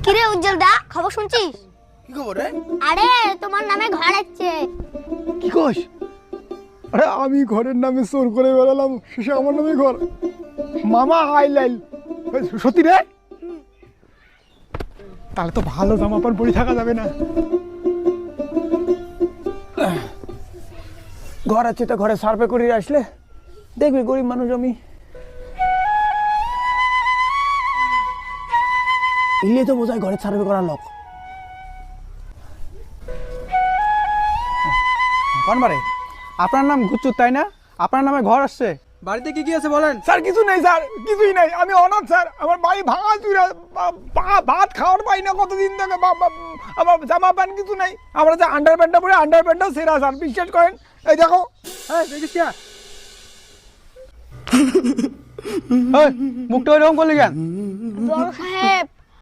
কিরে উজ্জ্বল দা, খবর শুনছিস? কি খবর রে? আরে তোমার নামে ঘর আছে। কি কস? আরে আমি ঘরের নামে চোর করে বেড়ালাম, শেষে আমার নামে ঘর। মামা আইলাইল সত্যি রে? তাহলে তো ভালো জামা পর পরে থাকা যাবে না। ঘর আছে তো ঘরে সার্ভে করে আসলে দেখবি গরিব মানুষ আমি ইলে তো বোঝায় ঘরে সার্ভে করার লোক। কোন বারে? আপনার নাম গুচ্ছু তাই না? আপনার নামে ঘর আসছে, বাড়িতে কি কি আছে বলেন? স্যার কিছু নেই স্যার, কিছুই নেই, আমি অনাথ স্যার। আমার বাড়ি ভাঙা চুরা, ভাত খাওয়ার পাই না কতদিন থেকে, আমার জামা প্যান্ট কিছু নেই। আমরা যে আন্ডার প্যান্টটা পরে আন্ডার প্যান্টটাও সেরা স্যার, বিশ্বাস করেন। এই দেখো, হ্যাঁ দেখিস কি মুখটা ওইরকম করলি কেন? বড় সাহেব,